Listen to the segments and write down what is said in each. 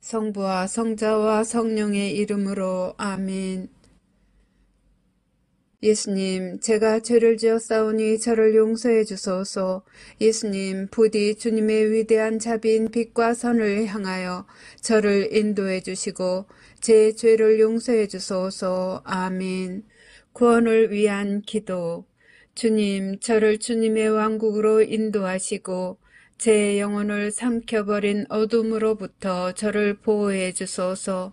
성부와 성자와 성령의 이름으로 아멘. 예수님, 제가 죄를 지었사오니 저를 용서해 주소서. 예수님, 부디 주님의 위대한 자비인 빛과 선을 향하여 저를 인도해 주시고 제 죄를 용서해 주소서. 아멘. 구원을 위한 기도. 주님, 저를 주님의 왕국으로 인도하시고 제 영혼을 삼켜버린 어둠으로부터 저를 보호해 주소서.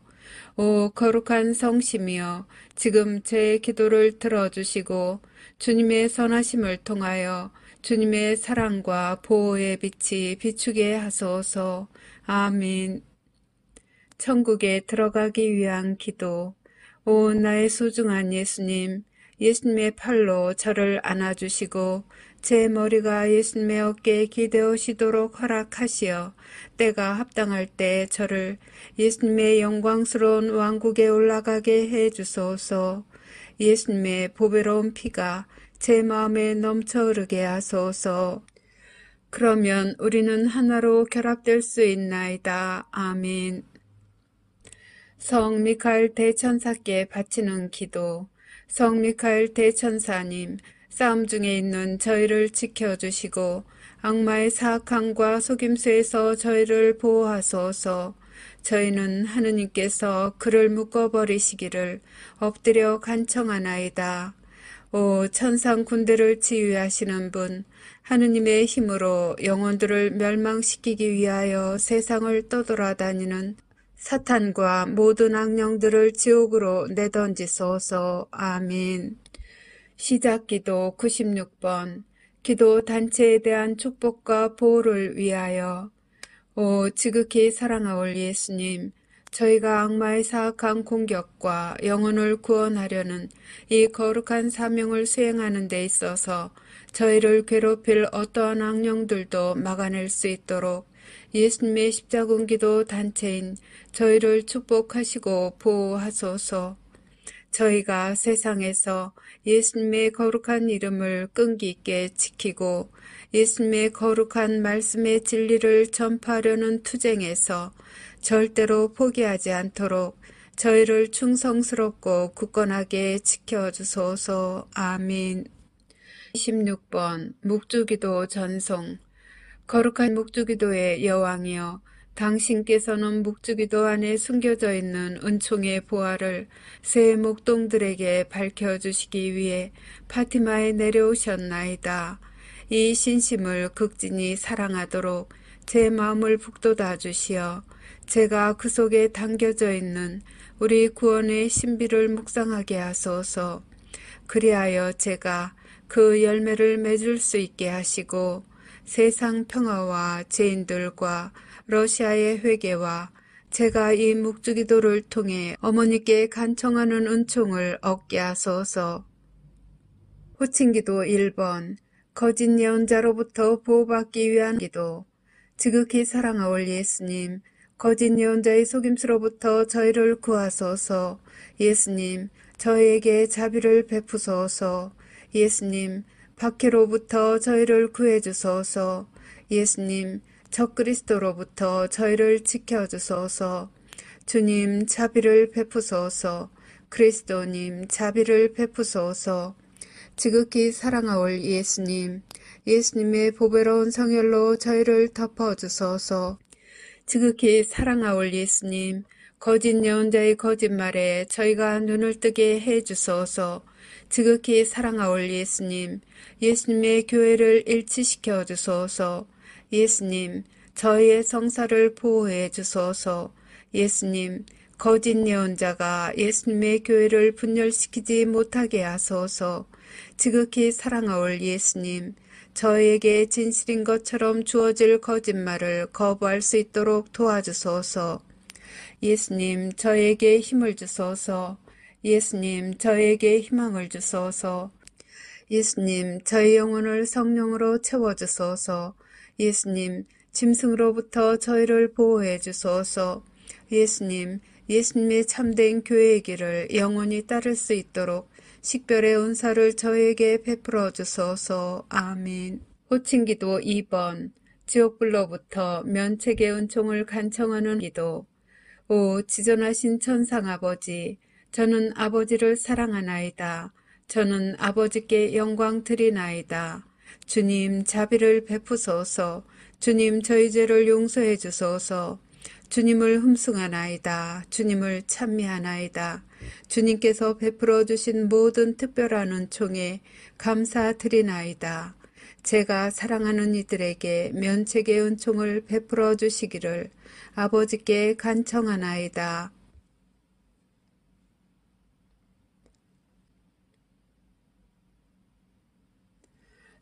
오 거룩한 성심이여, 지금 제 기도를 들어주시고 주님의 선하심을 통하여 주님의 사랑과 보호의 빛이 비추게 하소서. 아멘. 천국에 들어가기 위한 기도. 오 나의 소중한 예수님, 예수님의 팔로 저를 안아주시고 제 머리가 예수님의 어깨에 기대어시도록 허락하시어 때가 합당할 때 저를 예수님의 영광스러운 왕국에 올라가게 해주소서. 예수님의 보배로운 피가 제 마음에 넘쳐 흐르게 하소서. 그러면 우리는 하나로 결합될 수 있나이다. 아멘. 성 미카엘 대천사께 바치는 기도. 성 미카엘 대천사님, 싸움 중에 있는 저희를 지켜주시고 악마의 사악함과 속임수에서 저희를 보호하소서. 저희는 하느님께서 그를 묶어버리시기를 엎드려 간청하나이다. 오 천상 군대를 지휘하시는 분, 하느님의 힘으로 영혼들을 멸망시키기 위하여 세상을 떠돌아다니는 사탄과 모든 악령들을 지옥으로 내던지소서. 아멘. 시작기도 96번. 기도 단체에 대한 축복과 보호를 위하여. 오 지극히 사랑하올 예수님, 저희가 악마의 사악한 공격과 영혼을 구원하려는 이 거룩한 사명을 수행하는 데 있어서 저희를 괴롭힐 어떠한 악령들도 막아낼 수 있도록 예수님의 십자군기도 단체인 저희를 축복하시고 보호하소서. 저희가 세상에서 예수님의 거룩한 이름을 끈기 있게 지키고 예수님의 거룩한 말씀의 진리를 전파하려는 투쟁에서 절대로 포기하지 않도록 저희를 충성스럽고 굳건하게 지켜주소서. 아멘. 26번 묵주기도 전송. 거룩한 묵주기도의 여왕이여, 당신께서는 묵주기도 안에 숨겨져 있는 은총의 보화를 새 목동들에게 밝혀주시기 위해 파티마에 내려오셨나이다. 이 신심을 극진히 사랑하도록 제 마음을 북돋아 주시어 제가 그 속에 담겨져 있는 우리 구원의 신비를 묵상하게 하소서. 그리하여 제가 그 열매를 맺을 수 있게 하시고 세상 평화와 죄인들과 러시아의 회개와 제가 이 묵주기도를 통해 어머니께 간청하는 은총을 얻게 하소서. 호칭기도 1번. 거짓 예언자로부터 보호받기 위한 기도. 지극히 사랑하올 예수님, 거짓 예언자의 속임수로부터 저희를 구하소서. 예수님, 저희에게 자비를 베푸소서. 예수님, 박해로부터 저희를 구해주소서. 예수님, 적그리스도로부터 저희를 지켜주소서. 주님, 자비를 베푸소서. 그리스도님, 자비를 베푸소서. 지극히 사랑하올 예수님, 예수님의 보배로운 성혈로 저희를 덮어주소서. 지극히 사랑하올 예수님, 거짓 예언자의 거짓말에 저희가 눈을 뜨게 해주소서. 지극히 사랑하올 예수님, 예수님의 교회를 일치시켜 주소서. 예수님, 저희의 성사를 보호해 주소서. 예수님, 거짓 예언자가 예수님의 교회를 분열시키지 못하게 하소서. 지극히 사랑하올 예수님, 저희에게 진실인 것처럼 주어질 거짓말을 거부할 수 있도록 도와주소서. 예수님, 저에게 힘을 주소서. 예수님, 저에게 희망을 주소서. 예수님, 저희 영혼을 성령으로 채워주소서. 예수님, 짐승으로부터 저희를 보호해 주소서. 예수님, 예수님의 참된 교회의 길을 영원히 따를 수 있도록 식별의 은사를 저에게 베풀어 주소서. 아멘. 호칭기도 2번. 지옥불로부터 면책의 은총을 간청하는 기도. 오 지존하신 천상 아버지, 저는 아버지를 사랑하나이다. 저는 아버지께 영광 드리나이다. 주님 자비를 베푸소서. 주님 저희 죄를 용서해 주소서. 주님을 흠숭하나이다. 주님을 찬미하나이다. 주님께서 베풀어 주신 모든 특별한 은총에 감사드리나이다. 제가 사랑하는 이들에게 면책의 은총을 베풀어 주시기를 아버지께 간청하나이다.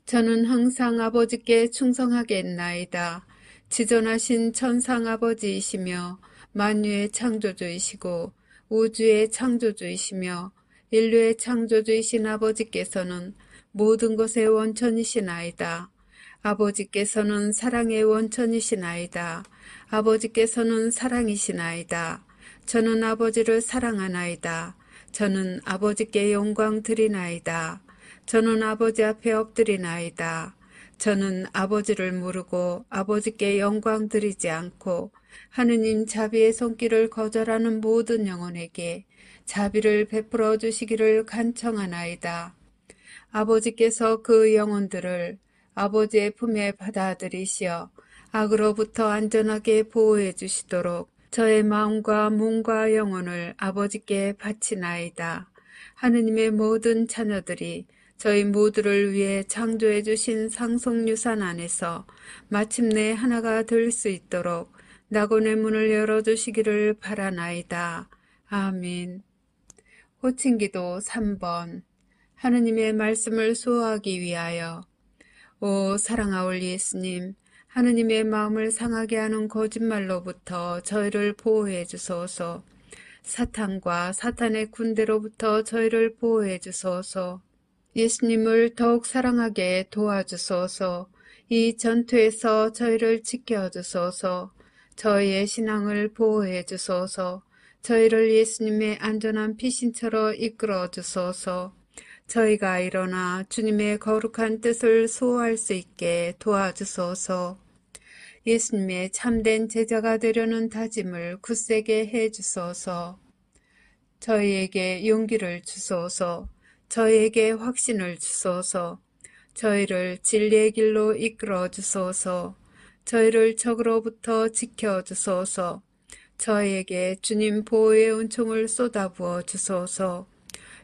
저는 항상 아버지께 충성하겠나이다. 지존하신 천상 아버지이시며 만유의 창조주이시고 우주의 창조주이시며 인류의 창조주이신 아버지께서는 모든 것의 원천이시나이다. 아버지께서는 사랑의 원천이시나이다. 아버지께서는 사랑이시나이다. 저는 아버지를 사랑하나이다. 저는 아버지께 영광 드리나이다. 저는 아버지 앞에 엎드리나이다. 저는 아버지를 모르고 아버지께 영광 드리지 않고 하느님 자비의 손길을 거절하는 모든 영혼에게 자비를 베풀어 주시기를 간청하나이다. 아버지께서 그 영혼들을 아버지의 품에 받아들이시어 악으로부터 안전하게 보호해 주시도록 저의 마음과 몸과 영혼을 아버지께 바치나이다. 하느님의 모든 자녀들이 저희 모두를 위해 창조해 주신 상속유산 안에서 마침내 하나가 될 수 있도록 낙원의 문을 열어주시기를 바라나이다. 아멘. 호칭기도 3번. 하느님의 말씀을 수호하기 위하여. 오 사랑하올 예수님, 하느님의 마음을 상하게 하는 거짓말로부터 저희를 보호해 주소서. 사탄과 사탄의 군대로부터 저희를 보호해 주소서. 예수님을 더욱 사랑하게 도와주소서. 이 전투에서 저희를 지켜주소서. 저희의 신앙을 보호해 주소서. 저희를 예수님의 안전한 피신처로 이끌어 주소서. 저희가 일어나 주님의 거룩한 뜻을 수호할 수 있게 도와주소서. 예수님의 참된 제자가 되려는 다짐을 굳세게 해 주소서. 저희에게 용기를 주소서. 저희에게 확신을 주소서. 저희를 진리의 길로 이끌어 주소서. 저희를 적으로부터 지켜 주소서. 저희에게 주님 보호의 은총을 쏟아부어 주소서.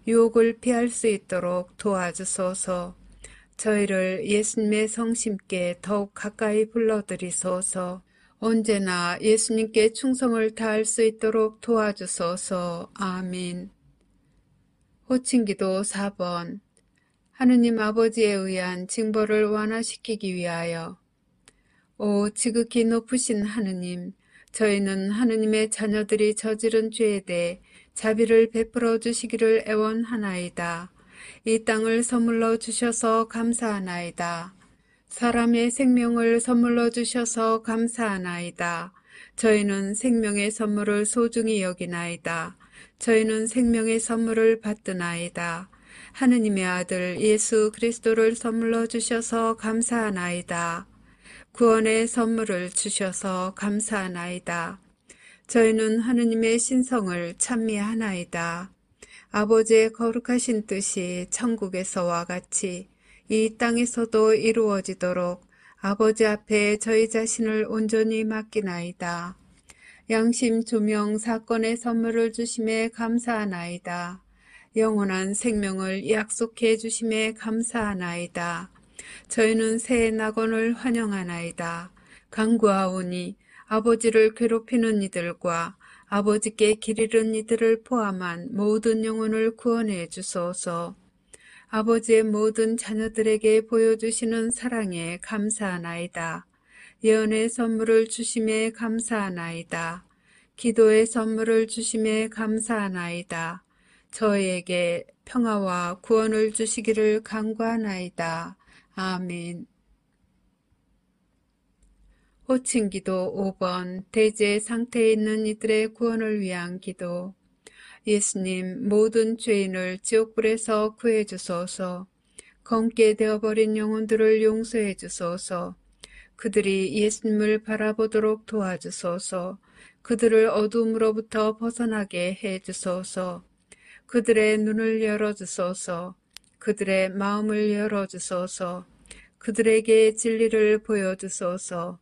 유혹을 피할 수 있도록 도와주소서. 저희를 예수님의 성심께 더욱 가까이 불러들이소서. 언제나 예수님께 충성을 다할 수 있도록 도와주소서. 아멘. 호칭기도 4번. 하느님 아버지에 의한 징벌을 완화시키기 위하여. 오 지극히 높으신 하느님, 저희는 하느님의 자녀들이 저지른 죄에 대해 자비를 베풀어 주시기를 애원하나이다. 이 땅을 선물로 주셔서 감사하나이다. 사람의 생명을 선물로 주셔서 감사하나이다. 저희는 생명의 선물을 소중히 여기나이다. 저희는 생명의 선물을 받드나이다. 하느님의 아들 예수 그리스도를 선물로 주셔서 감사하나이다. 구원의 선물을 주셔서 감사하나이다. 저희는 하느님의 신성을 찬미하나이다. 아버지의 거룩하신 뜻이 천국에서와 같이 이 땅에서도 이루어지도록 아버지 앞에 저희 자신을 온전히 맡기나이다. 양심 조명 사건의 선물을 주심에 감사하나이다. 영원한 생명을 약속해 주심에 감사하나이다. 저희는 새 낙원을 환영하나이다. 간구하오니 아버지를 괴롭히는 이들과 아버지께 길 잃은 이들을 포함한 모든 영혼을 구원해 주소서. 아버지의 모든 자녀들에게 보여주시는 사랑에 감사하나이다. 예언의 선물을 주심에 감사하나이다. 기도의 선물을 주심에 감사하나이다. 저희에게 평화와 구원을 주시기를 간구하나이다. 아멘. 호칭기도 5번. 대제 상태에 있는 이들의 구원을 위한 기도. 예수님, 모든 죄인을 지옥불에서 구해 주소서. 검게 되어버린 영혼들을 용서해 주소서. 그들이 예수님을 바라보도록 도와주소서. 그들을 어둠으로부터 벗어나게 해 주소서. 그들의 눈을 열어주소서. 그들의 마음을 열어주소서. 그들에게 진리를 보여주소서.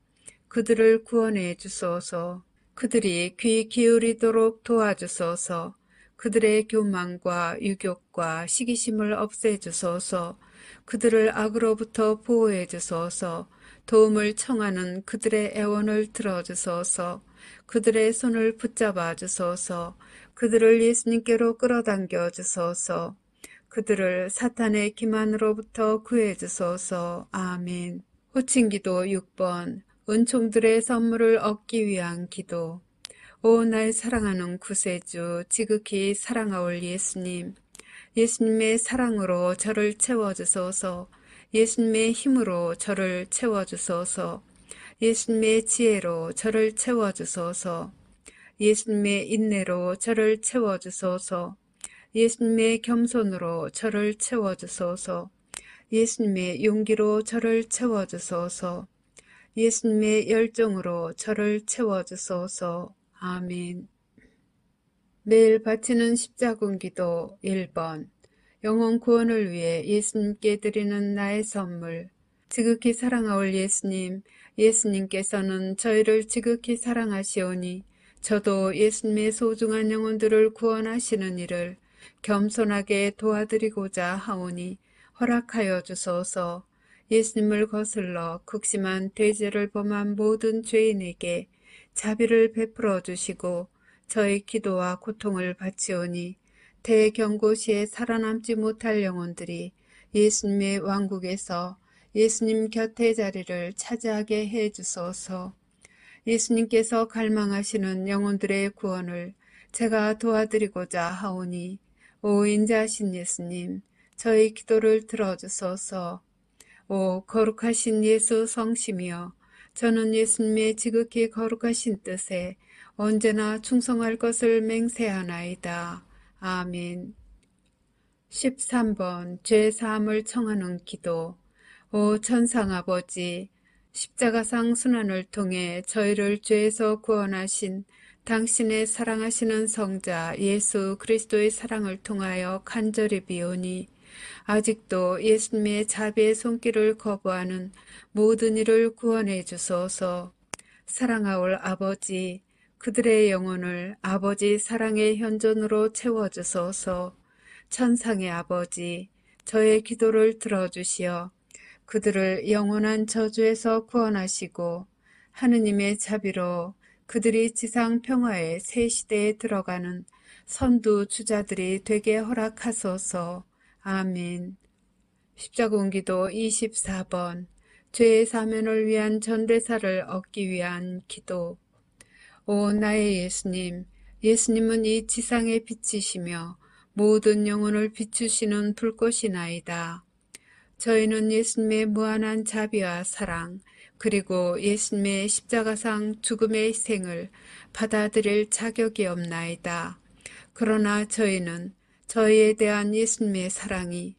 그들을 구원해 주소서. 그들이 귀 기울이도록 도와주소서. 그들의 교만과 유욕과 시기심을 없애주소서. 그들을 악으로부터 보호해 주소서. 도움을 청하는 그들의 애원을 들어주소서. 그들의 손을 붙잡아 주소서. 그들을 예수님께로 끌어당겨 주소서. 그들을 사탄의 기만으로부터 구해 주소서. 아멘. 호칭기도 6번. 은총들의 선물을 얻기 위한 기도. 오, 날 사랑하는 구세주, 지극히 사랑하올 예수님. 예수님의 사랑으로 저를 채워주소서. 예수님의 힘으로 저를 채워주소서. 예수님의 지혜로 저를 채워주소서. 예수님의 인내로 저를 채워주소서. 예수님의 겸손으로 저를 채워주소서. 예수님의 용기로 저를 채워주소서. 예수님의 열정으로 저를 채워주소서. 아멘. 매일 바치는 십자군기도 1번. 영혼 구원을 위해 예수님께 드리는 나의 선물. 지극히 사랑하올 예수님, 예수님께서는 저희를 지극히 사랑하시오니 저도 예수님의 소중한 영혼들을 구원하시는 일을 겸손하게 도와드리고자 하오니 허락하여 주소서. 예수님을 거슬러 극심한 대죄를 범한 모든 죄인에게 자비를 베풀어 주시고 저의 기도와 고통을 바치오니 대경고시에 살아남지 못할 영혼들이 예수님의 왕국에서 예수님 곁의 자리를 차지하게 해 주소서. 예수님께서 갈망하시는 영혼들의 구원을 제가 도와드리고자 하오니 오 인자하신 예수님, 저희 기도를 들어주소서. 오 거룩하신 예수 성심이여, 저는 예수님의 지극히 거룩하신 뜻에 언제나 충성할 것을 맹세하나이다. 아멘. 13번 죄사함을 청하는 기도. 오 천상아버지, 십자가상 순환을 통해 저희를 죄에서 구원하신 당신의 사랑하시는 성자 예수 그리스도의 사랑을 통하여 간절히 비오니 아직도 예수님의 자비의 손길을 거부하는 모든 이를 구원해 주소서. 사랑하올 아버지, 그들의 영혼을 아버지 사랑의 현존으로 채워주소서. 천상의 아버지, 저의 기도를 들어주시어 그들을 영원한 저주에서 구원하시고 하느님의 자비로 그들이 지상 평화의 새 시대에 들어가는 선두 주자들이 되게 허락하소서. 아멘. 십자군기도 24번. 죄의 사면을 위한 전대사를 얻기 위한 기도. 오 나의 예수님, 예수님은 이 지상의 빛이시며 모든 영혼을 비추시는 불꽃이나이다. 저희는 예수님의 무한한 자비와 사랑, 그리고 예수님의 십자가상 죽음의 희생을 받아들일 자격이 없나이다. 그러나 저희는 저희에 대한 예수님의 사랑이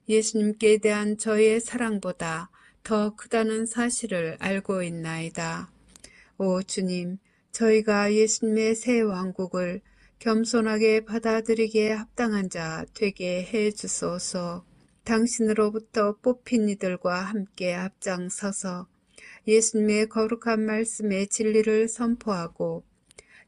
예수님께 대한 저희의 사랑보다 더 크다는 사실을 알고 있나이다. 오 주님, 저희가 예수님의 새 왕국을 겸손하게 받아들이기에 합당한 자 되게 해 주소서. 당신으로부터 뽑힌 이들과 함께 앞장서서 예수님의 거룩한 말씀의 진리를 선포하고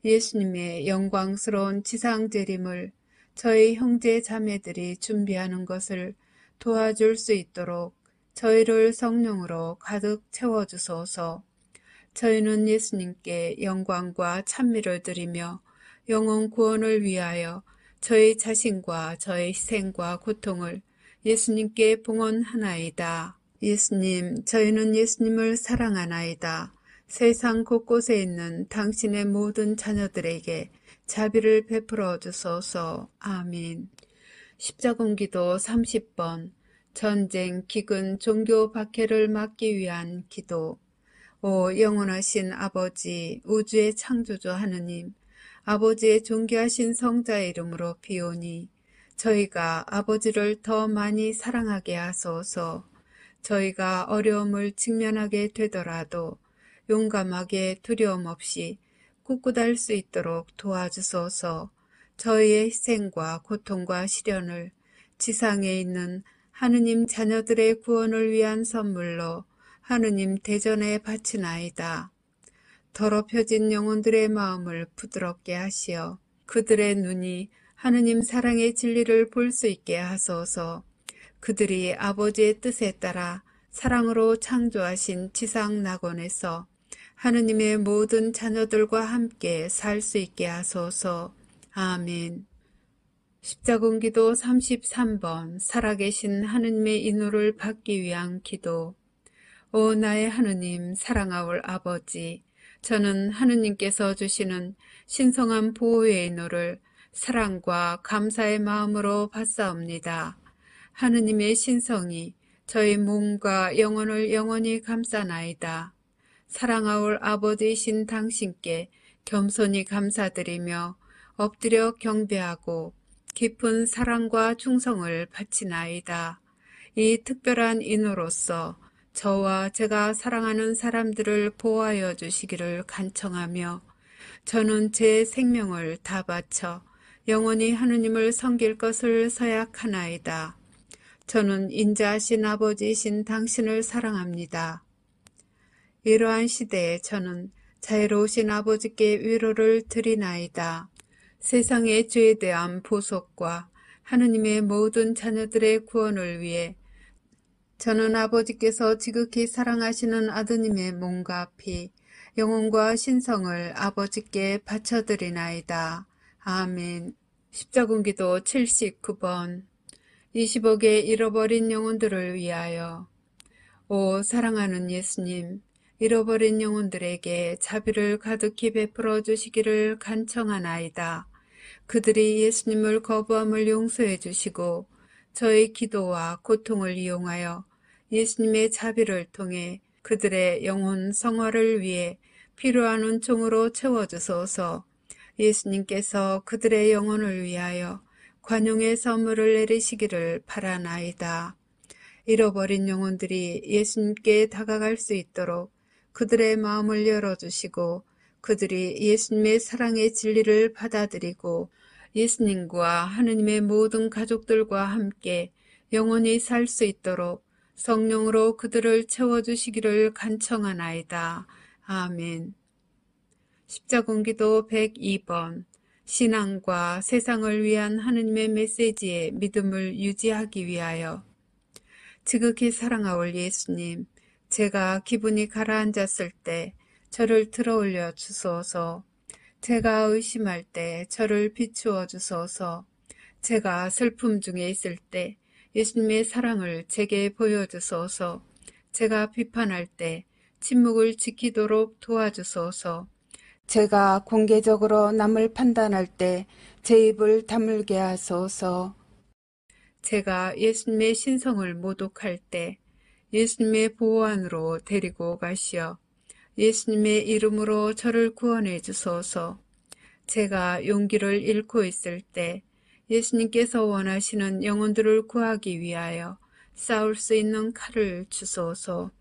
예수님의 영광스러운 지상 재림을 저희 형제 자매들이 준비하는 것을 도와줄 수 있도록 저희를 성령으로 가득 채워주소서. 저희는 예수님께 영광과 찬미를 드리며 영혼 구원을 위하여 저희 자신과 저희 희생과 고통을 예수님께 봉헌하나이다. 예수님, 저희는 예수님을 사랑하나이다. 세상 곳곳에 있는 당신의 모든 자녀들에게 자비를 베풀어 주소서. 아멘. 십자군기도 30번. 전쟁, 기근, 종교 박해를 막기 위한 기도. 오 영원하신 아버지, 우주의 창조주 하느님, 아버지의 존귀하신 성자의 이름으로 비오니 저희가 아버지를 더 많이 사랑하게 하소서. 저희가 어려움을 직면하게 되더라도 용감하게 두려움 없이 굳굳할 수 있도록 도와주소서. 저희의 희생과 고통과 시련을 지상에 있는 하느님 자녀들의 구원을 위한 선물로 하느님 대전에 바치나이다. 더럽혀진 영혼들의 마음을 부드럽게 하시어 그들의 눈이 하느님 사랑의 진리를 볼 수 있게 하소서. 그들이 아버지의 뜻에 따라 사랑으로 창조하신 지상 낙원에서 하느님의 모든 자녀들과 함께 살 수 있게 하소서. 아멘. 십자군기도 33번 살아계신 하느님의 인노를 받기 위한 기도. 오 나의 하느님 사랑하올 아버지, 저는 하느님께서 주시는 신성한 보호의 인노를 사랑과 감사의 마음으로 받사옵니다. 하느님의 신성이 저희 몸과 영혼을 영원히 감싸나이다. 사랑하올 아버지이신 당신께 겸손히 감사드리며 엎드려 경배하고 깊은 사랑과 충성을 바치나이다. 이 특별한 인호로서 저와 제가 사랑하는 사람들을 보호하여 주시기를 간청하며 저는 제 생명을 다 바쳐 영원히 하느님을 섬길 것을 서약하나이다. 저는 인자하신 아버지이신 당신을 사랑합니다. 이러한 시대에 저는 자애로우신 아버지께 위로를 드리나이다. 세상의 죄에 대한 보속과 하느님의 모든 자녀들의 구원을 위해 저는 아버지께서 지극히 사랑하시는 아드님의 몸과 피, 영혼과 신성을 아버지께 바쳐드리나이다. 아멘. 십자군기도 79번 20억의 잃어버린 영혼들을 위하여. 오 사랑하는 예수님, 잃어버린 영혼들에게 자비를 가득히 베풀어 주시기를 간청하나이다. 그들이 예수님을 거부함을 용서해 주시고 저의 기도와 고통을 이용하여 예수님의 자비를 통해 그들의 영혼 성화를 위해 필요한 은총으로 채워주소서. 예수님께서 그들의 영혼을 위하여 관용의 선물을 내리시기를 바라나이다. 잃어버린 영혼들이 예수님께 다가갈 수 있도록 그들의 마음을 열어주시고 그들이 예수님의 사랑의 진리를 받아들이고 예수님과 하느님의 모든 가족들과 함께 영원히 살 수 있도록 성령으로 그들을 채워주시기를 간청하나이다. 아멘. 십자군기도 102번 신앙과 세상을 위한 하느님의 메시지에 믿음을 유지하기 위하여. 지극히 사랑하올 예수님, 제가 기분이 가라앉았을 때 저를 들어올려 주소서. 제가 의심할 때 저를 비추어 주소서. 제가 슬픔 중에 있을 때 예수님의 사랑을 제게 보여주소서. 제가 비판할 때 침묵을 지키도록 도와주소서. 제가 공개적으로 남을 판단할 때 제 입을 다물게 하소서. 제가 예수님의 신성을 모독할 때 예수님의 보호 안으로 데리고 가시어 예수님의 이름으로 저를 구원해 주소서. 제가 용기를 잃고 있을 때 예수님께서 원하시는 영혼들을 구하기 위하여 싸울 수 있는 칼을 주소서.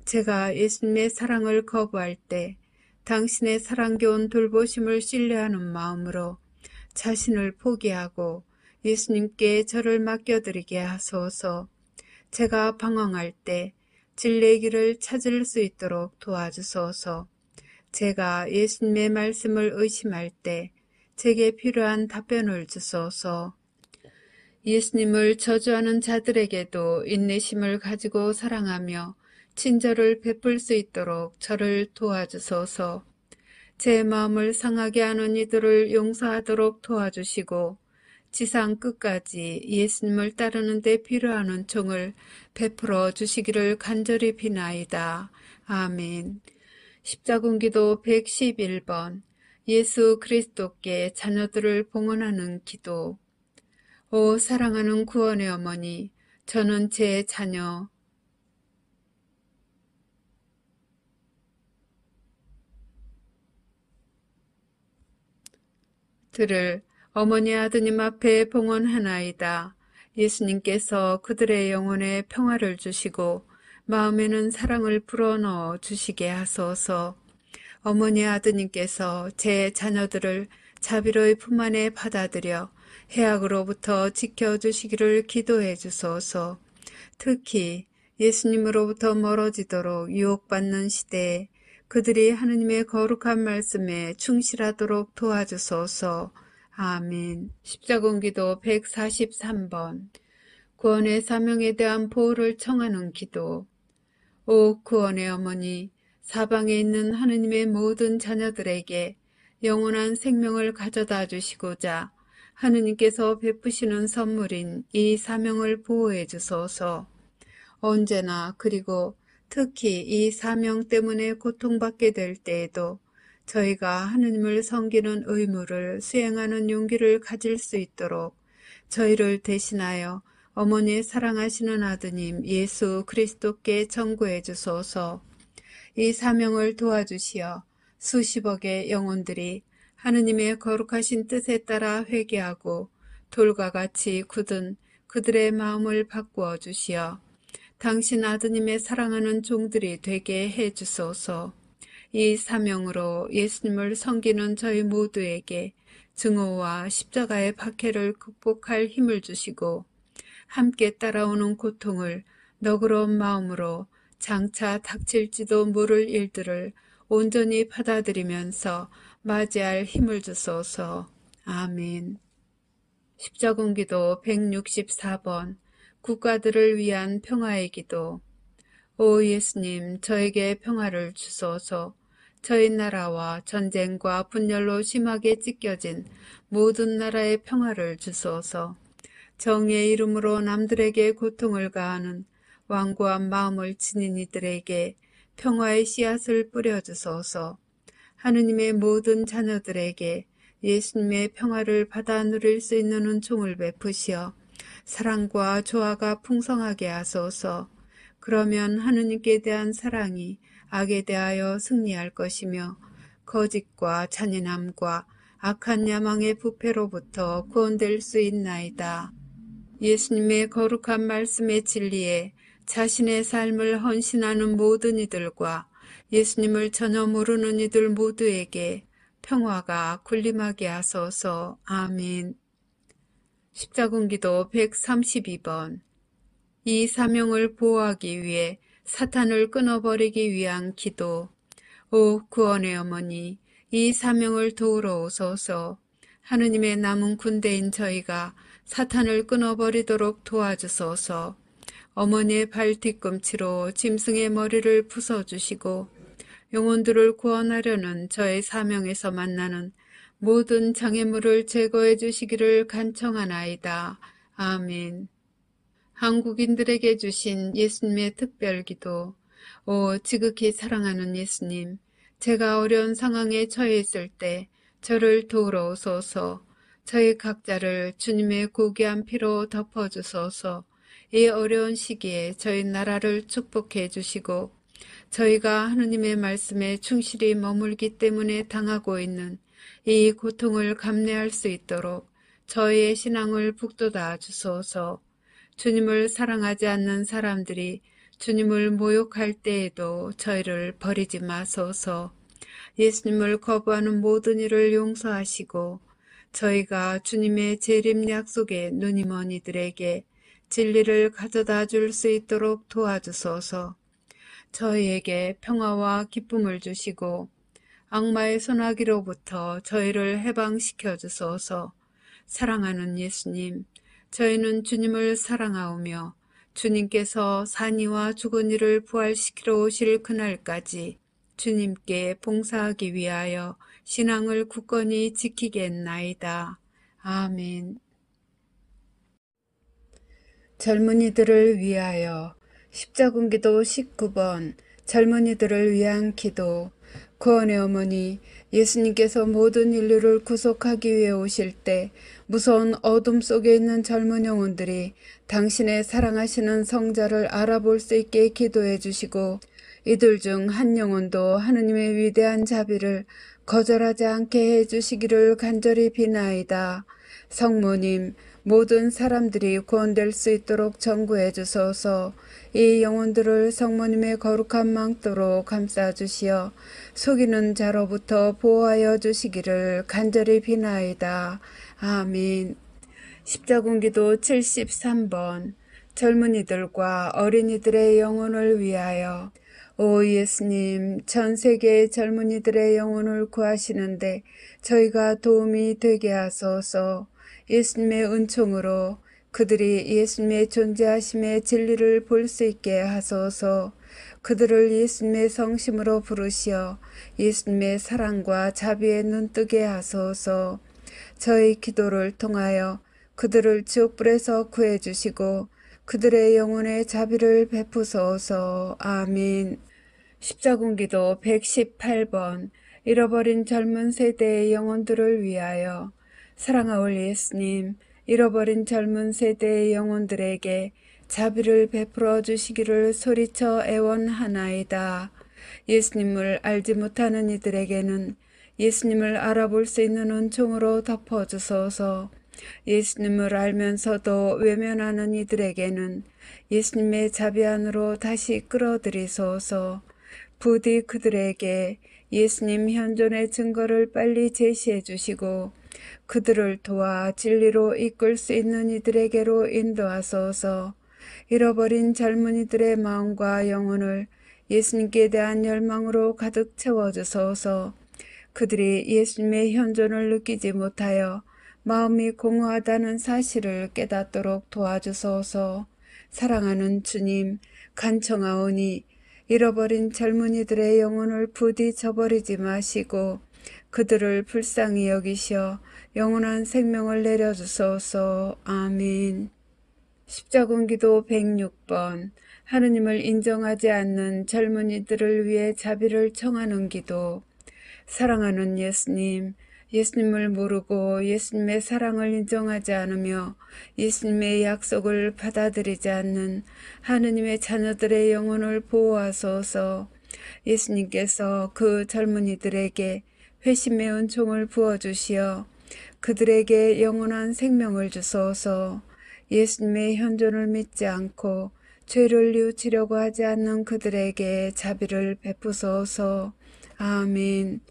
제가 예수님의 사랑을 거부할 때 당신의 사랑겨운 돌보심을 신뢰하는 마음으로 자신을 포기하고 예수님께 저를 맡겨드리게 하소서. 제가 방황할 때 진리의 길을 찾을 수 있도록 도와주소서. 제가 예수님의 말씀을 의심할 때 제게 필요한 답변을 주소서. 예수님을 저주하는 자들에게도 인내심을 가지고 사랑하며 친절을 베풀 수 있도록 저를 도와주소서. 제 마음을 상하게 하는 이들을 용서하도록 도와주시고 지상 끝까지 예수님을 따르는 데 필요한 은총을 베풀어 주시기를 간절히 비나이다. 아멘. 십자군기도 111번 예수 그리스도께 자녀들을 봉헌하는 기도. 오 사랑하는 구원의 어머니, 저는 제 자녀 들을 어머니 아드님 앞에 봉헌하나이다. 예수님께서 그들의 영혼에 평화를 주시고 마음에는 사랑을 불어넣어 주시게 하소서. 어머니 아드님께서 제 자녀들을 자비로이 품 안에 받아들여 해악으로부터 지켜주시기를 기도해 주소서. 특히 예수님으로부터 멀어지도록 유혹받는 시대에 그들이 하느님의 거룩한 말씀에 충실하도록 도와주소서. 아멘. 십자군기도 143번. 구원의 사명에 대한 보호를 청하는 기도. 오 구원의 어머니, 사방에 있는 하느님의 모든 자녀들에게 영원한 생명을 가져다 주시고자 하느님께서 베푸시는 선물인 이 사명을 보호해 주소서. 언제나 그리고 특히 이 사명 때문에 고통받게 될 때에도 저희가 하느님을 섬기는 의무를 수행하는 용기를 가질 수 있도록 저희를 대신하여 어머니의 사랑하시는 아드님 예수 그리스도께 청구해 주소서. 이 사명을 도와주시어 수십억의 영혼들이 하느님의 거룩하신 뜻에 따라 회개하고 돌과 같이 굳은 그들의 마음을 바꾸어 주시어 당신 아드님의 사랑하는 종들이 되게 해 주소서. 이 사명으로 예수님을 섬기는 저희 모두에게 증오와 십자가의 박해를 극복할 힘을 주시고 함께 따라오는 고통을 너그러운 마음으로 장차 닥칠지도 모를 일들을 온전히 받아들이면서 맞이할 힘을 주소서. 아멘. 십자군기도 164번. 국가들을 위한 평화의 기도. 오 예수님, 저에게 평화를 주소서. 저희 나라와 전쟁과 분열로 심하게 찢겨진 모든 나라의 평화를 주소서. 정의의 이름으로 남들에게 고통을 가하는 완고한 마음을 지닌 이들에게 평화의 씨앗을 뿌려주소서. 하느님의 모든 자녀들에게 예수님의 평화를 받아 누릴 수 있는 은총을 베푸시어 사랑과 조화가 풍성하게 하소서. 그러면 하느님께 대한 사랑이 악에 대하여 승리할 것이며 거짓과 잔인함과 악한 야망의 부패로부터 구원될 수 있나이다. 예수님의 거룩한 말씀의 진리에 자신의 삶을 헌신하는 모든 이들과 예수님을 전혀 모르는 이들 모두에게 평화가 군림하게 하소서. 아멘. 십자군기도 132번. 이 사명을 보호하기 위해 사탄을 끊어버리기 위한 기도. 오 구원의 어머니, 이 사명을 도우러 오소서. 하느님의 남은 군대인 저희가 사탄을 끊어버리도록 도와주소서. 어머니의 발 뒤꿈치로 짐승의 머리를 부숴주시고 영혼들을 구원하려는 저의 사명에서 만나는 모든 장애물을 제거해 주시기를 간청하나이다. 아멘. 한국인들에게 주신 예수님의 특별기도. 오 지극히 사랑하는 예수님, 제가 어려운 상황에 처해 있을 때 저를 도우러 오소서. 저희 각자를 주님의 고귀한 피로 덮어주소서. 이 어려운 시기에 저희 나라를 축복해 주시고 저희가 하느님의 말씀에 충실히 머물기 때문에 당하고 있는 이 고통을 감내할 수 있도록 저희의 신앙을 북돋아 주소서. 주님을 사랑하지 않는 사람들이 주님을 모욕할 때에도 저희를 버리지 마소서. 예수님을 거부하는 모든 일을 용서하시고 저희가 주님의 재림 약속에 눈이 먼 이들에게 진리를 가져다 줄 수 있도록 도와주소서. 저희에게 평화와 기쁨을 주시고 악마의 손아귀로부터 저희를 해방시켜 주소서. 사랑하는 예수님, 저희는 주님을 사랑하오며 주님께서 산이와 죽은 이를 부활시키러 오실 그날까지 주님께 봉사하기 위하여 신앙을 굳건히 지키겠나이다. 아멘. 젊은이들을 위하여. 십자군기도 19번. 젊은이들을 위한 기도. 구원의 어머니, 예수님께서 모든 인류를 구속하기 위해 오실 때 무서운 어둠 속에 있는 젊은 영혼들이 당신의 사랑하시는 성자를 알아볼 수 있게 기도해 주시고 이들 중 한 영혼도 하느님의 위대한 자비를 거절하지 않게 해 주시기를 간절히 비나이다. 성모님, 모든 사람들이 구원될 수 있도록 전구해 주소서. 이 영혼들을 성모님의 거룩한 망토로 감싸 주시어 속이는 자로부터 보호하여 주시기를 간절히 비나이다. 아멘. 십자군기도 73번. 젊은이들과 어린이들의 영혼을 위하여. 오 예수님, 전 세계의 젊은이들의 영혼을 구하시는데 저희가 도움이 되게 하소서. 예수님의 은총으로 그들이 예수님의 존재하심의 진리를 볼 수 있게 하소서. 그들을 예수님의 성심으로 부르시어 예수님의 사랑과 자비에 눈뜨게 하소서. 저희 기도를 통하여 그들을 지옥불에서 구해주시고 그들의 영혼에 자비를 베푸소서. 아멘. 십자군기도 118번. 잃어버린 젊은 세대의 영혼들을 위하여. 사랑하올 예수님, 잃어버린 젊은 세대의 영혼들에게 자비를 베풀어 주시기를 소리쳐 애원하나이다. 예수님을 알지 못하는 이들에게는 예수님을 알아볼 수 있는 은총으로 덮어주소서. 예수님을 알면서도 외면하는 이들에게는 예수님의 자비 안으로 다시 끌어들이소서. 부디 그들에게 예수님 현존의 증거를 빨리 제시해 주시고 그들을 도와 진리로 이끌 수 있는 이들에게로 인도하소서. 잃어버린 젊은이들의 마음과 영혼을 예수님께 대한 열망으로 가득 채워주소서. 그들이 예수님의 현존을 느끼지 못하여 마음이 공허하다는 사실을 깨닫도록 도와주소서. 사랑하는 주님, 간청하오니 잃어버린 젊은이들의 영혼을 부디 저버리지 마시고 그들을 불쌍히 여기시어 영원한 생명을 내려주소서. 아멘. 십자군기도 106번. 하느님을 인정하지 않는 젊은이들을 위해 자비를 청하는 기도. 사랑하는 예수님, 예수님을 모르고 예수님의 사랑을 인정하지 않으며 예수님의 약속을 받아들이지 않는 하느님의 자녀들의 영혼을 보호하소서. 예수님께서 그 젊은이들에게 회심의 은총을 부어주시어 그들에게 영원한 생명을 주소서. 예수님의 현존을 믿지 않고 죄를 뉘우치려고 하지 않는 그들에게 자비를 베푸소서. 아멘.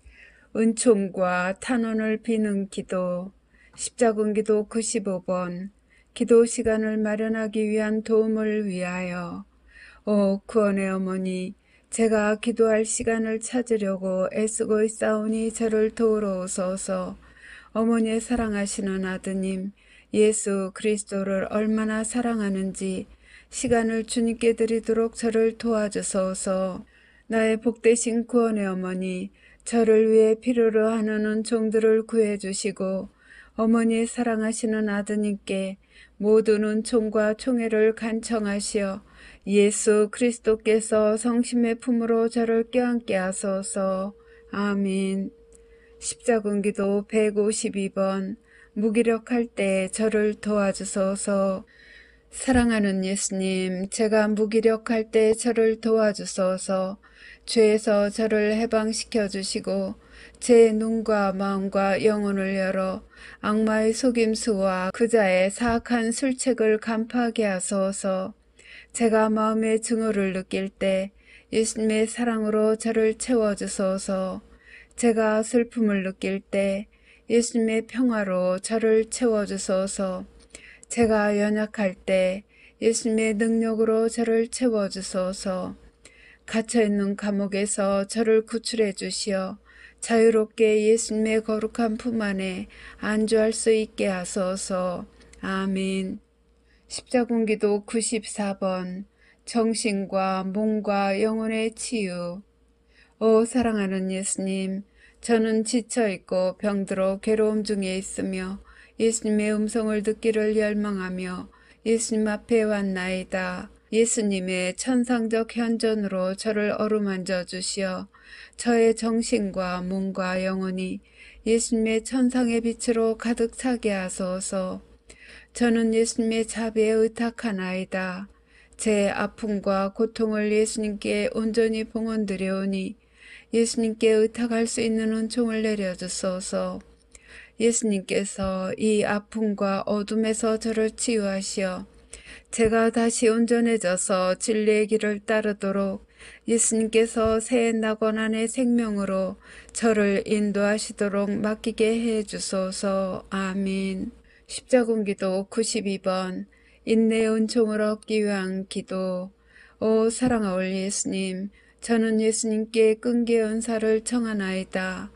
은총과 탄원을 비는 기도. 십자군기도 95번. 기도 시간을 마련하기 위한 도움을 위하여. 오 구원의 어머니, 제가 기도할 시간을 찾으려고 애쓰고 있사오니 저를 도우러 오소서. 어머니의 사랑하시는 아드님 예수 그리스도를 얼마나 사랑하는지 시간을 주님께 드리도록 저를 도와주소서. 나의 복되신 구원의 어머니, 저를 위해 필요로 하는 은총들을 구해주시고 어머니의 사랑하시는 아드님께 모든 은총과 총애를 간청하시어 예수 그리스도께서 성심의 품으로 저를 껴안게 하소서. 아멘. 십자군기도 152번. 무기력할 때 저를 도와주소서. 사랑하는 예수님, 제가 무기력할 때 저를 도와주소서. 죄에서 저를 해방시켜 주시고 제 눈과 마음과 영혼을 열어 악마의 속임수와 그자의 사악한 술책을 간파하게 하소서. 제가 마음의 증오를 느낄 때 예수님의 사랑으로 저를 채워주소서. 제가 슬픔을 느낄 때 예수님의 평화로 저를 채워주소서. 제가 연약할 때 예수님의 능력으로 저를 채워주소서. 갇혀있는 감옥에서 저를 구출해 주시어 자유롭게 예수님의 거룩한 품 안에 안주할 수 있게 하소서. 아멘. 십자군기도 94번. 정신과 몸과 영혼의 치유. 오 사랑하는 예수님, 저는 지쳐있고 병들어 괴로움 중에 있으며 예수님의 음성을 듣기를 열망하며 예수님 앞에 왔나이다. 예수님의 천상적 현존으로 저를 어루만져 주시어 저의 정신과 몸과 영혼이 예수님의 천상의 빛으로 가득 차게 하소서. 저는 예수님의 자비에 의탁하나이다. 제 아픔과 고통을 예수님께 온전히 봉헌드려오니 예수님께 의탁할 수 있는 은총을 내려주소서. 예수님께서 이 아픔과 어둠에서 저를 치유하시어 제가 다시 온전해져서 진리의 길을 따르도록 예수님께서 새 낙원 안의 생명으로 저를 인도하시도록 맡기게 해 주소서. 아멘. 십자군기도 92번 인내의 은총을 얻기 위한 기도. 오 사랑하올 예수님, 저는 예수님께 끈기의 은사를 청하나이다.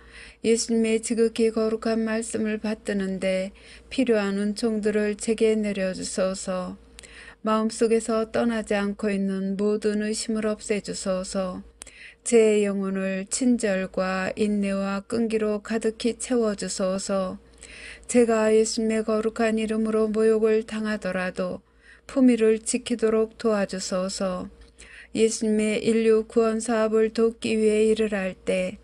예수님의 지극히 거룩한 말씀을 받드는데 필요한 은총들을 제게 내려주소서. 마음속에서 떠나지 않고 있는 모든 의심을 없애주소서. 제 영혼을 친절과 인내와 끈기로 가득히 채워주소서. 제가 예수님의 거룩한 이름으로 모욕을 당하더라도 품위를 지키도록 도와주소서. 예수님의 인류 구원 사업을 돕기 위해 일을 할 때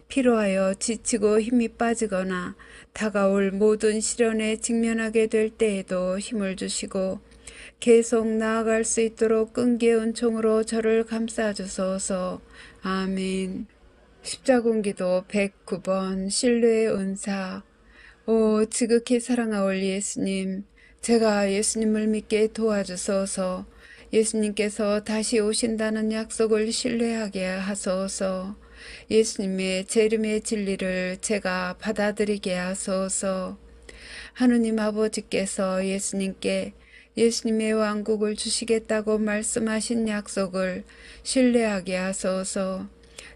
피로하여 지치고 힘이 빠지거나 다가올 모든 시련에 직면하게 될 때에도 힘을 주시고 계속 나아갈 수 있도록 끈기의 은총으로 저를 감싸주소서. 아멘. 십자군기도 109번 신뢰의 은사. 오 지극히 사랑하올 예수님, 제가 예수님을 믿게 도와주소서. 예수님께서 다시 오신다는 약속을 신뢰하게 하소서. 예수님의 재림의 진리를 제가 받아들이게 하소서. 하느님 아버지께서 예수님께 예수님의 왕국을 주시겠다고 말씀하신 약속을 신뢰하게 하소서.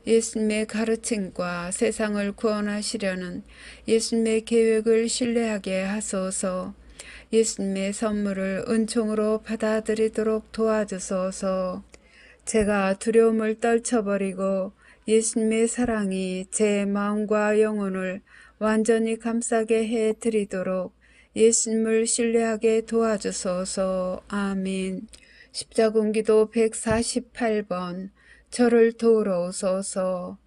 예수님의 가르침과 세상을 구원하시려는 예수님의 계획을 신뢰하게 하소서. 예수님의 선물을 은총으로 받아들이도록 도와주소서. 제가 두려움을 떨쳐버리고 예수님의 사랑이 제 마음과 영혼을 완전히 감싸게 해드리도록 예수님을 신뢰하게 도와주소서. 아멘. 십자군기도 148번 저를 도우러 오소서.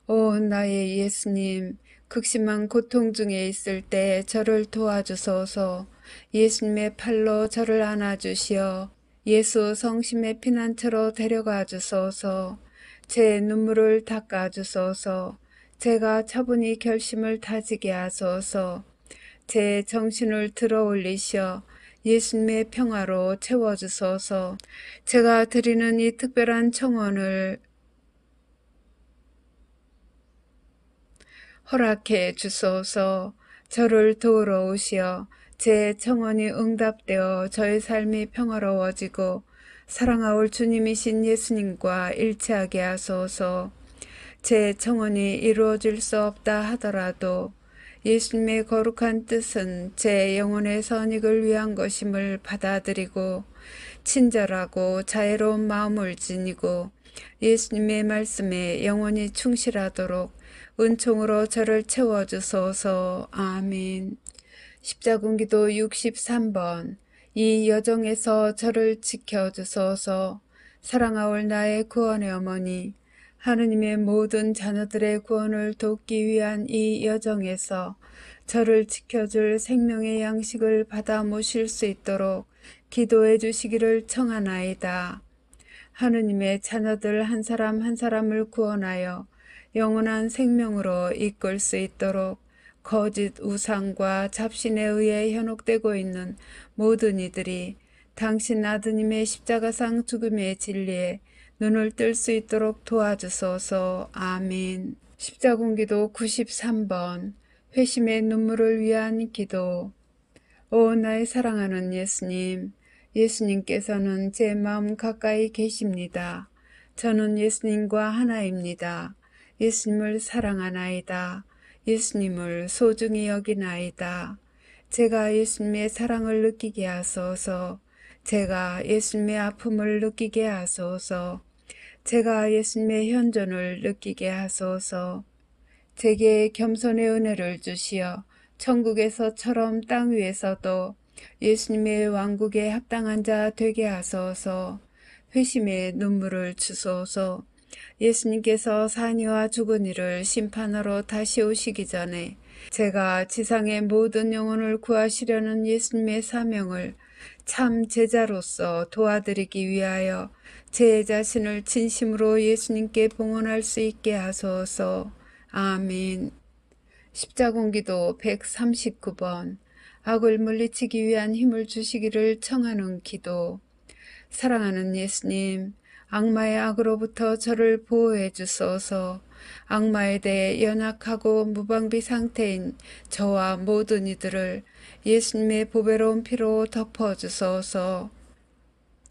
오 나의 예수님, 극심한 고통 중에 있을 때 저를 도와주소서. 예수님의 팔로 저를 안아주시어 예수 성심의 피난처로 데려가 주소서. 제 눈물을 닦아주소서. 제가 차분히 결심을 다지게 하소서. 제 정신을 들어 올리시어 예수님의 평화로 채워주소서. 제가 드리는 이 특별한 청원을 허락해 주소서. 저를 도우러 오시어 제 청원이 응답되어 저의 삶이 평화로워지고 사랑하올 주님이신 예수님과 일치하게 하소서. 제 청원이 이루어질 수 없다 하더라도 예수님의 거룩한 뜻은 제 영혼의 선익을 위한 것임을 받아들이고 친절하고 자애로운 마음을 지니고 예수님의 말씀에 영원히 충실하도록 은총으로 저를 채워주소서. 아멘. 십자군기도 63번 이 여정에서 저를 지켜주소서. 사랑하올 나의 구원의 어머니, 하느님의 모든 자녀들의 구원을 돕기 위한 이 여정에서 저를 지켜줄 생명의 양식을 받아 모실 수 있도록 기도해 주시기를 청하나이다. 하느님의 자녀들 한 사람 한 사람을 구원하여 영원한 생명으로 이끌 수 있도록 거짓 우상과 잡신에 의해 현혹되고 있는 모든 이들이 당신 아드님의 십자가상 죽음의 진리에 눈을 뜰 수 있도록 도와주소서. 아멘. 십자군기도 93번 회심의 눈물을 위한 기도. 오 나의 사랑하는 예수님, 예수님께서는 제 마음 가까이 계십니다. 저는 예수님과 하나입니다. 예수님을 사랑하나이다. 예수님을 소중히 여기나이다. 제가 예수님의 사랑을 느끼게 하소서. 제가 예수님의 아픔을 느끼게 하소서. 제가 예수님의 현존을 느끼게 하소서. 제게 겸손의 은혜를 주시어 천국에서처럼 땅 위에서도 예수님의 왕국에 합당한 자 되게 하소서. 회심의 눈물을 주소서. 예수님께서 산이와 죽은 이를 심판하러 다시 오시기 전에 제가 지상의 모든 영혼을 구하시려는 예수님의 사명을 참 제자로서 도와드리기 위하여 제 자신을 진심으로 예수님께 봉헌할 수 있게 하소서. 아멘. 십자군기도 139번 악을 물리치기 위한 힘을 주시기를 청하는 기도. 사랑하는 예수님, 악마의 악으로부터 저를 보호해 주소서. 악마에 대해 연약하고 무방비 상태인 저와 모든 이들을 예수님의 보배로운 피로 덮어 주소서.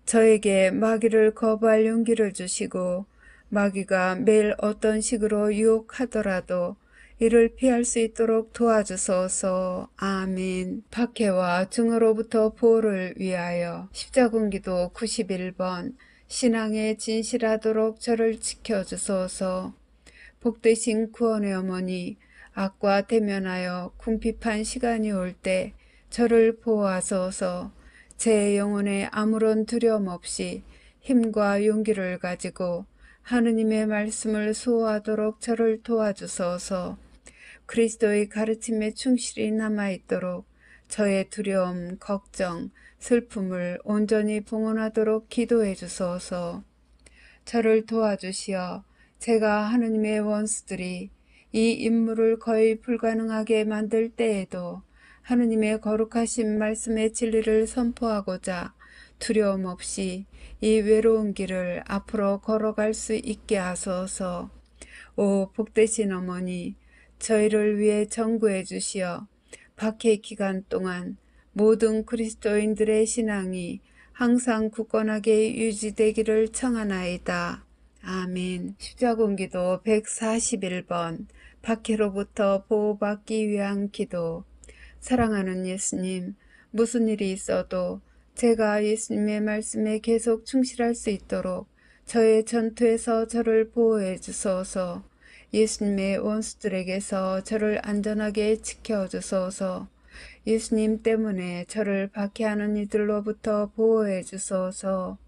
저에게 마귀를 거부할 용기를 주시고 마귀가 매일 어떤 식으로 유혹하더라도 이를 피할 수 있도록 도와주소서. 아멘. 박해와 증오로부터 보호를 위하여 십자군기도 91번 신앙에 진실하도록 저를 지켜주소서. 복되신 구원의 어머니, 악과 대면하여 궁핍한 시간이 올 때 저를 보호하소서. 제 영혼에 아무런 두려움 없이 힘과 용기를 가지고 하느님의 말씀을 수호하도록 저를 도와주소서. 그리스도의 가르침에 충실히 남아있도록 저의 두려움, 걱정, 슬픔을 온전히 봉헌하도록 기도해 주소서. 저를 도와주시어 제가 하느님의 원수들이 이 임무를 거의 불가능하게 만들 때에도 하느님의 거룩하신 말씀의 진리를 선포하고자 두려움 없이 이 외로운 길을 앞으로 걸어갈 수 있게 하소서. 오 복되신 어머니, 저희를 위해 전구해 주시어 박해 기간 동안 모든 그리스도인들의 신앙이 항상 굳건하게 유지되기를 청하나이다. 아멘. 십자군기도 141번 박해로부터 보호받기 위한 기도. 사랑하는 예수님, 무슨 일이 있어도 제가 예수님의 말씀에 계속 충실할 수 있도록 저의 전투에서 저를 보호해 주소서. 예수님의 원수들에게서 저를 안전하게 지켜주소서. 예수님 때문에 저를 박해하는 이들로부터 보호해 주소서.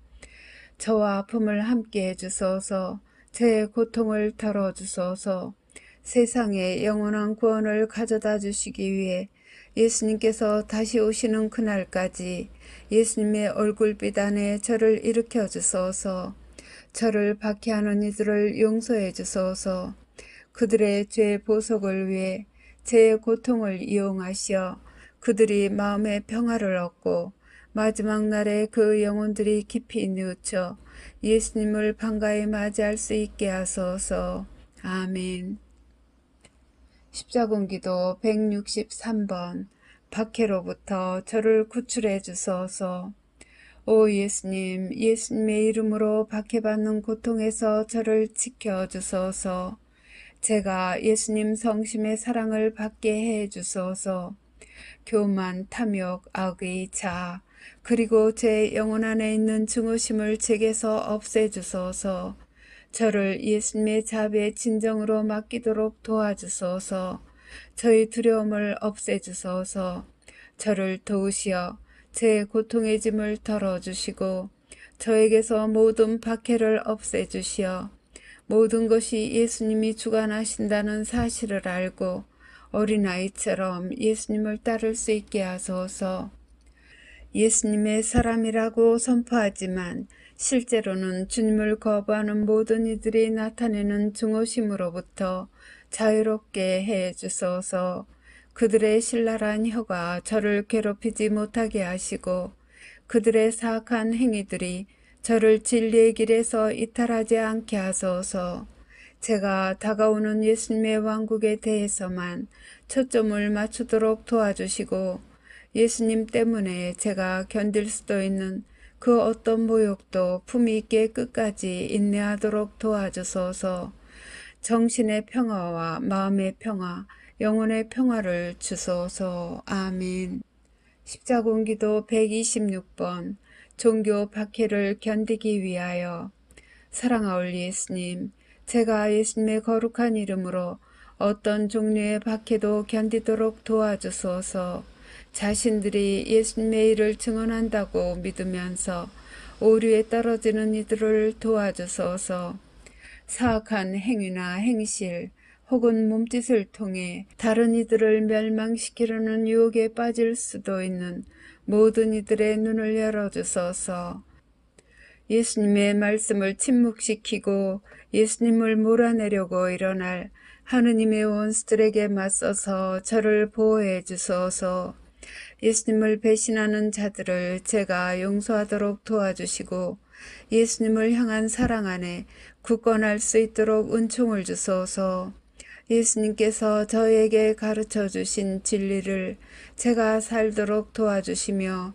저와 아픔을 함께 해주소서. 제 고통을 덜어주소서. 세상에 영원한 구원을 가져다 주시기 위해 예수님께서 다시 오시는 그날까지 예수님의 얼굴빛 안에 저를 일으켜 주소서. 저를 박해하는 이들을 용서해 주소서. 그들의 죄 보속을 위해 제 고통을 이용하시어 그들이 마음의 평화를 얻고 마지막 날에 그 영혼들이 깊이 뉘우쳐 예수님을 반가이 맞이할 수 있게 하소서. 아멘. 십자군기도 163번 박해로부터 저를 구출해 주소서. 오 예수님, 예수님의 이름으로 박해받는 고통에서 저를 지켜주소서. 제가 예수님 성심의 사랑을 받게 해 주소서. 교만, 탐욕, 악의, 자아, 그리고 제 영혼 안에 있는 증오심을 제게서 없애주소서. 저를 예수님의 자비의 진정으로 맡기도록 도와주소서. 저의 두려움을 없애주소서. 저를 도우시어 제 고통의 짐을 덜어주시고 저에게서 모든 박해를 없애주시어 모든 것이 예수님이 주관하신다는 사실을 알고 어린아이처럼 예수님을 따를 수 있게 하소서. 예수님의 사람이라고 선포하지만 실제로는 주님을 거부하는 모든 이들이 나타내는 증오심으로부터 자유롭게 해 주소서. 그들의 신랄한 혀가 저를 괴롭히지 못하게 하시고 그들의 사악한 행위들이 저를 진리의 길에서 이탈하지 않게 하소서. 제가 다가오는 예수님의 왕국에 대해서만 초점을 맞추도록 도와주시고 예수님 때문에 제가 견딜 수도 있는 그 어떤 모욕도 품위 있게 끝까지 인내하도록 도와주소서. 정신의 평화와 마음의 평화, 영혼의 평화를 주소서. 아멘. 십자군기도 126번 종교 박해를 견디기 위하여. 사랑하올 예수님, 제가 예수님의 거룩한 이름으로 어떤 종류의 박해도 견디도록 도와주소서. 자신들이 예수님의 일을 증언한다고 믿으면서 오류에 떨어지는 이들을 도와주소서. 사악한 행위나 행실 혹은 몸짓을 통해 다른 이들을 멸망시키려는 유혹에 빠질 수도 있는 모든 이들의 눈을 열어주소서. 예수님의 말씀을 침묵시키고 예수님을 몰아내려고 일어날 하느님의 원수들에게 맞서서 저를 보호해 주소서. 예수님을 배신하는 자들을 제가 용서하도록 도와주시고 예수님을 향한 사랑 안에 굳건할 수 있도록 은총을 주소서. 예수님께서 저에게 가르쳐 주신 진리를 제가 살도록 도와주시며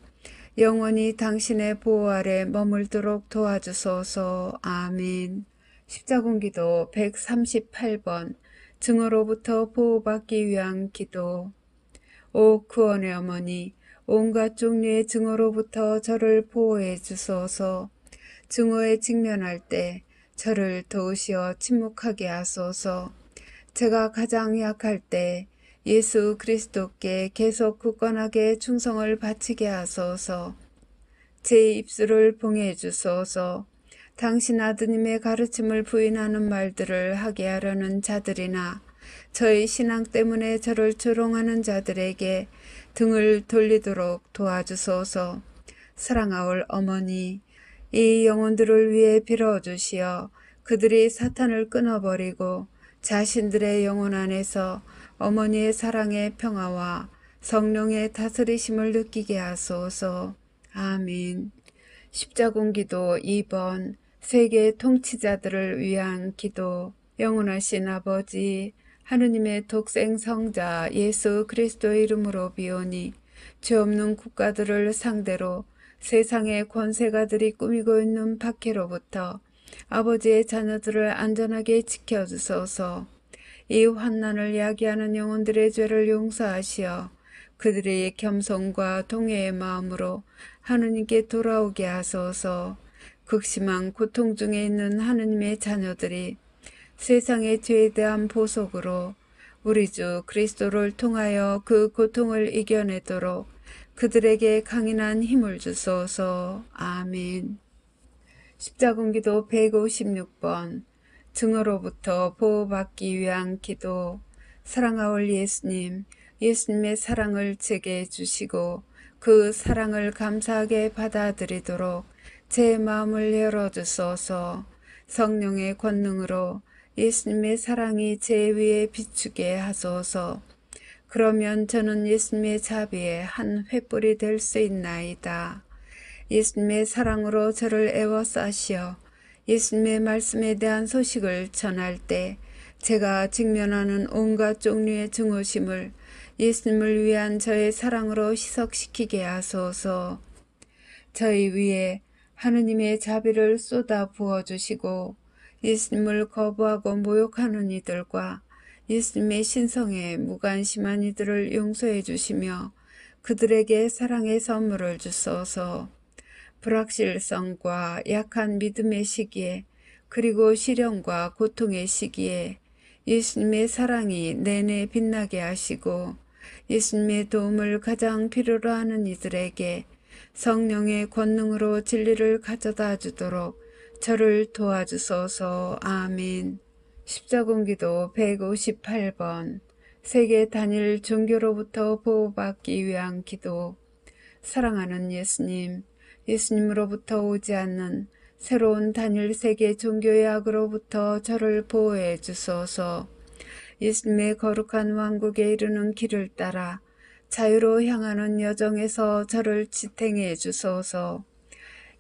영원히 당신의 보호 아래 머물도록 도와주소서. 아멘. 십자군기도 138번 증오로부터 보호받기 위한 기도. 오 구원의 어머니, 온갖 종류의 증오로부터 저를 보호해 주소서. 증오에 직면할 때 저를 도우시어 침묵하게 하소서. 제가 가장 약할 때 예수 그리스도께 계속 굳건하게 충성을 바치게 하소서. 제 입술을 봉해 주소서. 당신 아드님의 가르침을 부인하는 말들을 하게 하려는 자들이나 저의 신앙 때문에 저를 조롱하는 자들에게 등을 돌리도록 도와주소서. 사랑하올 어머니, 이 영혼들을 위해 빌어주시어 그들이 사탄을 끊어버리고 자신들의 영혼 안에서 어머니의 사랑의 평화와 성령의 다스리심을 느끼게 하소서. 아멘. 십자군기도 2번 세계 통치자들을 위한 기도. 영원하신 아버지, 하느님의 독생 성자 예수 그리스도의 이름으로 비오니 죄 없는 국가들을 상대로 세상의 권세가들이 꾸미고 있는 박해로부터 아버지의 자녀들을 안전하게 지켜주소서. 이 환난을 야기하는 영혼들의 죄를 용서하시어 그들의 겸손과 동해의 마음으로 하느님께 돌아오게 하소서. 극심한 고통 중에 있는 하느님의 자녀들이 세상의 죄에 대한 보속으로 우리 주 그리스도를 통하여 그 고통을 이겨내도록 그들에게 강인한 힘을 주소서. 아멘. 십자군기도 156번 증오로부터 보호받기 위한 기도. 사랑하올 예수님, 예수님의 사랑을 제게 주시고 그 사랑을 감사하게 받아들이도록 제 마음을 열어주소서. 성령의 권능으로 예수님의 사랑이 제 위에 비추게 하소서. 그러면 저는 예수님의 자비의 한 횃불이 될 수 있나이다. 예수님의 사랑으로 저를 애워싸시어 예수님의 말씀에 대한 소식을 전할 때 제가 직면하는 온갖 종류의 증오심을 예수님을 위한 저의 사랑으로 희석시키게 하소서. 저희 위에 하느님의 자비를 쏟아 부어주시고 예수님을 거부하고 모욕하는 이들과 예수님의 신성에 무관심한 이들을 용서해 주시며 그들에게 사랑의 선물을 주소서. 불확실성과 약한 믿음의 시기에 그리고 시련과 고통의 시기에 예수님의 사랑이 내내 빛나게 하시고 예수님의 도움을 가장 필요로 하는 이들에게 성령의 권능으로 진리를 가져다 주도록 저를 도와주소서. 아멘. 십자군기도 158번 세계 단일 종교로부터 보호받기 위한 기도. 사랑하는 예수님, 예수님으로부터 오지 않는 새로운 단일 세계 종교의 악으로부터 저를 보호해 주소서. 예수님의 거룩한 왕국에 이르는 길을 따라 자유로 향하는 여정에서 저를 지탱해 주소서.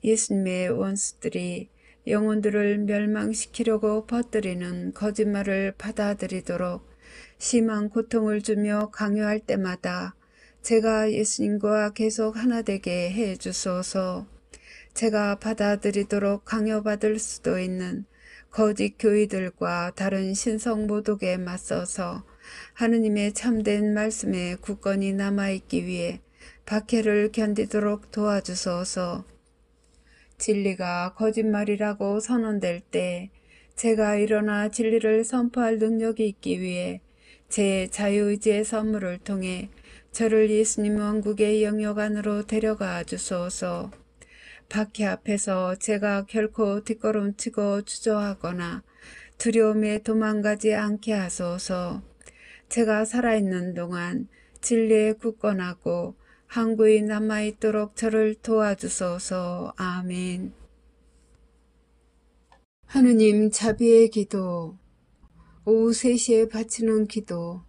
예수님의 원수들이 영혼들을 멸망시키려고 퍼뜨리는 거짓말을 받아들이도록 심한 고통을 주며 강요할 때마다 제가 예수님과 계속 하나 되게 해 주소서. 제가 받아들이도록 강요받을 수도 있는 거짓 교의들과 다른 신성 모독에 맞서서 하느님의 참된 말씀에 굳건히 남아있기 위해 박해를 견디도록 도와주소서. 진리가 거짓말이라고 선언될 때 제가 일어나 진리를 선포할 능력이 있기 위해 제 자유의지의 선물을 통해 저를 예수님 왕국의 영역 안으로 데려가 주소서. 박해 앞에서 제가 결코 뒷걸음치고 주저하거나 두려움에 도망가지 않게 하소서. 제가 살아있는 동안 진리에 굳건하고 항구히 남아있도록 저를 도와주소서. 아멘. 하느님 자비의 기도. 오후 3시에 바치는 기도.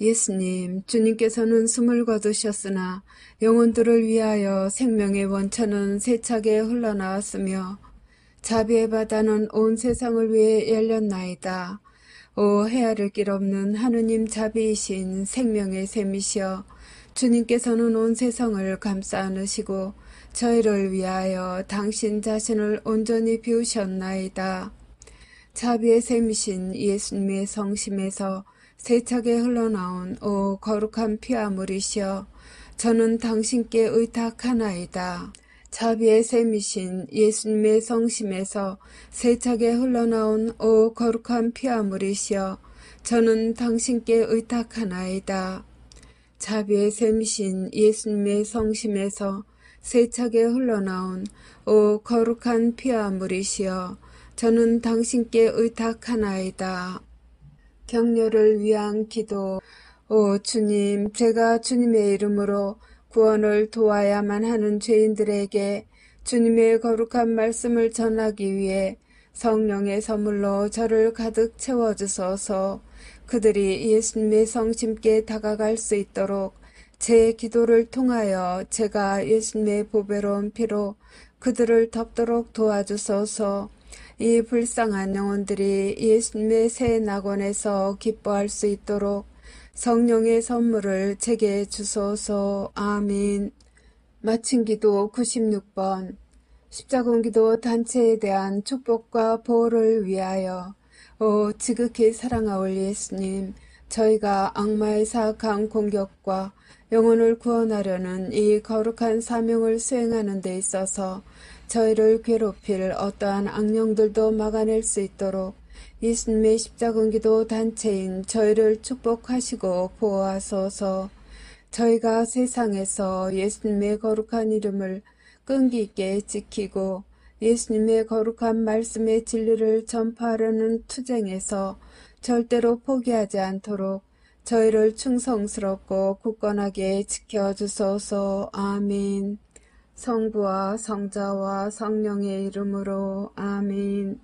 예수님, 주님께서는 숨을 거두셨으나 영혼들을 위하여 생명의 원천은 세차게 흘러나왔으며 자비의 바다는 온 세상을 위해 열렸나이다. 오 헤아릴 길 없는 하느님 자비이신 생명의 샘이시여, 주님께서는 온 세상을 감싸 안으시고 저희를 위하여 당신 자신을 온전히 비우셨나이다. 자비의 샘이신 예수님의 성심에서 세차게 흘러나온 오 거룩한 피아물이시여, 저는 당신께 의탁하나이다. 자비의 샘이신 예수님의 성심에서 세차게 흘러나온 오 거룩한 피아물이시여, 저는 당신께 의탁하나이다. 자비의 샘이신 예수님의 성심에서 세차게 흘러나온 오 거룩한 피아물이시여, 저는 당신께 의탁하나이다. 격려를 위한 기도. 오 주님, 제가 주님의 이름으로 구원을 도와야만 하는 죄인들에게 주님의 거룩한 말씀을 전하기 위해 성령의 선물로 저를 가득 채워주소서. 그들이 예수님의 성심께 다가갈 수 있도록 제 기도를 통하여 제가 예수님의 보배로운 피로 그들을 덮도록 도와주소서. 이 불쌍한 영혼들이 예수님의 새 낙원에서 기뻐할 수 있도록 성령의 선물을 제게 주소서. 아멘. 마친 기도 96번. 십자군기도 단체에 대한 축복과 보호를 위하여. 오 지극히 사랑하올 예수님, 저희가 악마의 사악한 공격과 영혼을 구원하려는 이 거룩한 사명을 수행하는 데 있어서 저희를 괴롭힐 어떠한 악령들도 막아낼 수 있도록 예수님의 십자군기도 단체인 저희를 축복하시고 보호하소서. 저희가 세상에서 예수님의 거룩한 이름을 끈기 있게 지키고 예수님의 거룩한 말씀의 진리를 전파하려는 투쟁에서 절대로 포기하지 않도록 저희를 충성스럽고 굳건하게 지켜주소서. 아멘. 성부와 성자와 성령의 이름으로 아멘.